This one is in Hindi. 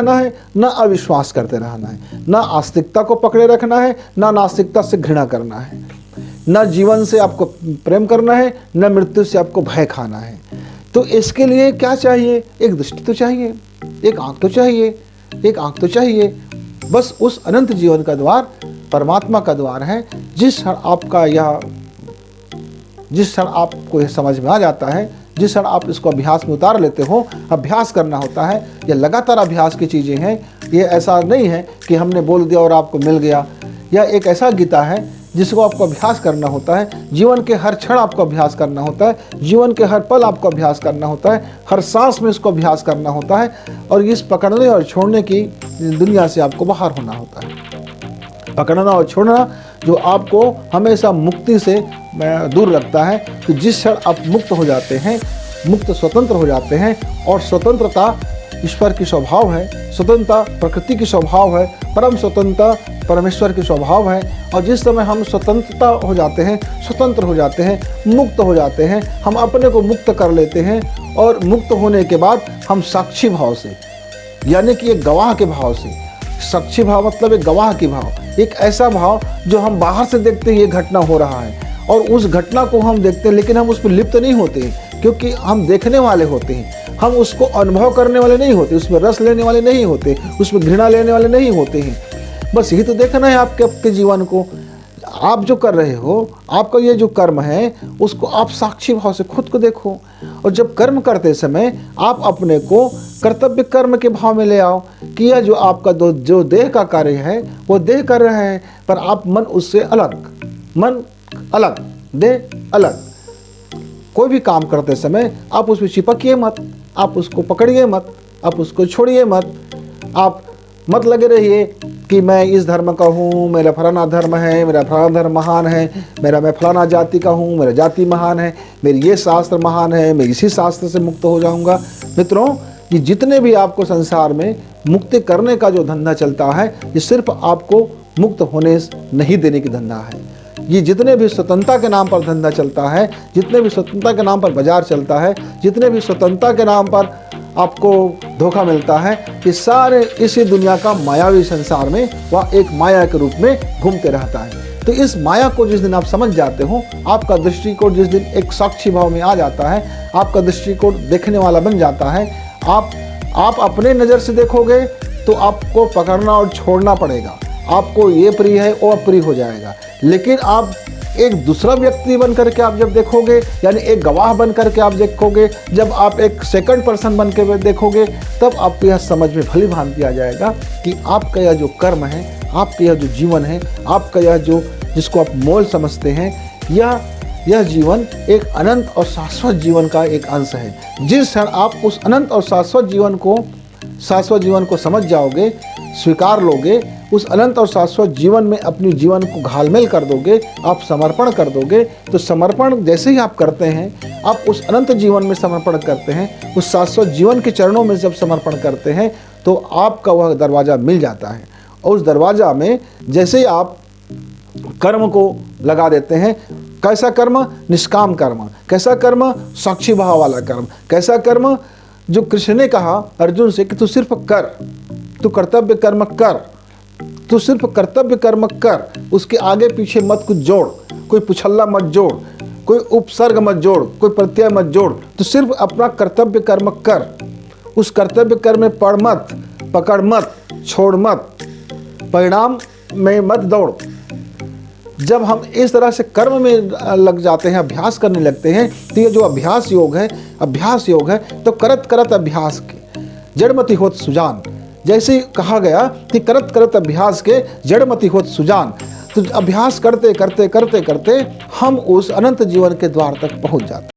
रहना है, न अविश्वास करते रहना है, न आस्तिकता को पकड़े रखना है, न नास्तिकता से घृणा करना है, न जीवन से आपको प्रेम करना है, न मृत्यु से आपको भय खाना है। तो इसके लिए क्या चाहिए? एक दृष्टि तो चाहिए, एक आँख तो चाहिए, एक आँख तो चाहिए। बस उस अनंत जीवन का द्वार परमात्मा का द्वार है। जिस क्षण आपको यह समझ में आ जाता है, जिस क्षण आप इसको अभ्यास में उतार लेते हो, अभ्यास करना होता है। यह लगातार अभ्यास की चीज़ें हैं। ये ऐसा नहीं है कि हमने बोल दिया और आपको मिल गया। यह एक ऐसा गीता है जिसको आपको अभ्यास करना होता है। जीवन के हर क्षण आपको अभ्यास करना होता है, जीवन के हर पल आपको अभ्यास करना होता है, हर सांस में इसको अभ्यास करना होता है। और इस पकड़ने और छोड़ने की दुनिया से आपको बाहर होना होता है। पकड़ना और छोड़ना जो आपको हमेशा मुक्ति से दूर रखता है। तो जिस क्षण आप मुक्त हो जाते हैं, मुक्त स्वतंत्र हो जाते हैं, और स्वतंत्रता ईश्वर की स्वभाव है, स्वतंत्रता प्रकृति की स्वभाव है, परम स्वतंत्रता परमेश्वर की स्वभाव है। और जिस समय हम स्वतंत्रता हो जाते हैं, स्वतंत्र हो जाते हैं, मुक्त हो जाते हैं, हम अपने को मुक्त कर लेते हैं। और मुक्त होने के बाद हम साक्षी भाव से, यानी कि एक गवाह के भाव से, साक्षी भाव मतलब एक गवाह की भाव, एक ऐसा भाव जो हम बाहर से देखते हैं ये घटना हो रहा है और उस घटना को हम देखते हैं, लेकिन हम उस पर लिप्त नहीं होते हैं, क्योंकि हम देखने वाले होते हैं। हम उसको अनुभव करने वाले नहीं होते, उसमें रस लेने वाले नहीं होते, उसमें घृणा लेने वाले नहीं होते हैं। बस यही तो देखना है आपके जीवन को। आप जो कर रहे हो, आपका ये जो कर्म है, उसको आप साक्षी भाव से खुद को देखो। और जब कर्म करते समय आप अपने को कर्तव्य कर्म के भाव में ले आओ कि यह जो आपका जो देह का कार्य है वो देह कर रहा है, पर आप मन उससे अलग, मन अलग, देह अलग। कोई भी काम करते समय आप उसमें चिपकिए मत, आप उसको पकड़िए मत, आप उसको छोड़िए मत। आप मत लगे रहिए कि मैं इस धर्म का हूँ, मेरा फलाना धर्म है, मेरा फलाना धर्म महान है, मैं फलाना जाति का हूँ, मेरा जाति महान है, मेरी ये शास्त्र महान है, मैं इसी शास्त्र से मुक्त हो जाऊँगा। मित्रों, ये जितने भी आपको संसार में मुक्ति करने का जो धंधा चलता है, ये सिर्फ आपको मुक्त होने नहीं देने की धंधा है। ये जितने भी स्वतंत्रता के नाम पर धंधा चलता है, जितने भी स्वतंत्रता के नाम पर बाजार चलता है, जितने भी स्वतंत्रता के नाम पर आपको धोखा मिलता है, ये सारे इसी दुनिया का मायावी संसार में वह एक माया के रूप में घूमते रहता है। तो इस माया को जिस दिन आप समझ जाते हो, आपका दृष्टिकोण जिस दिन एक साक्षी भाव में आ जाता है, आपका दृष्टिकोण देखने वाला बन जाता है। आप अपने नज़र से देखोगे तो आपको पकड़ना और छोड़ना पड़ेगा, आपको ये प्रिय है वो अप्रिय हो जाएगा। लेकिन आप एक दूसरा व्यक्ति बन करके आप जब देखोगे, यानी एक गवाह बन करके आप देखोगे, जब आप एक सेकंड पर्सन बन के देखोगे, तब आपको यह समझ में भली भांति आ जाएगा कि आपका यह जो कर्म है, आपका यह जो जीवन है, आपका यह जो जिसको आप मोल समझते हैं, यह जीवन एक अनंत और शाश्वत जीवन का एक अंश है। जिस क्षण आप उस अनंत और शाश्वत जीवन को समझ जाओगे, स्वीकार लोगे, उस अनंत और शाश्वत जीवन में अपनी जीवन को घालमेल कर दोगे, आप समर्पण कर दोगे, तो समर्पण जैसे ही आप करते हैं, आप उस अनंत जीवन में समर्पण करते हैं, उस शाश्वत जीवन के चरणों में जब समर्पण करते हैं, तो आपका वह दरवाज़ा मिल जाता है। और उस दरवाज़ा में जैसे ही आप कर्म को लगा देते हैं, कैसा कर्म? निष्काम कर्म। कैसा कर्म? साक्षी भाव वाला कर्म। कैसा कर्म? जो कृष्ण ने कहा अर्जुन से कि तू सिर्फ कर, तू कर्तव्य कर्म कर, तू सिर्फ कर्तव्य कर्म कर, उसके आगे पीछे मत कुछ जोड़, कोई पुछल्ला मत जोड़, कोई उपसर्ग मत जोड़, कोई प्रत्यय मत जोड़, तू सिर्फ अपना कर्तव्य कर्म कर। उस कर्तव्य कर्म में पढ़ मत, पकड़ मत, छोड़ मत, परिणाम में मत दौड़। जब हम इस तरह से कर्म में लग जाते हैं, अभ्यास करने लगते हैं, तो ये जो अभ्यास योग है, तो करत करत अभ्यास के जड़मति होत सुजान। जैसे कहा गया कि करत करत अभ्यास के जड़मति होत सुजान। तो अभ्यास करते करते करते करते हम उस अनंत जीवन के द्वार तक पहुंच जाते हैं।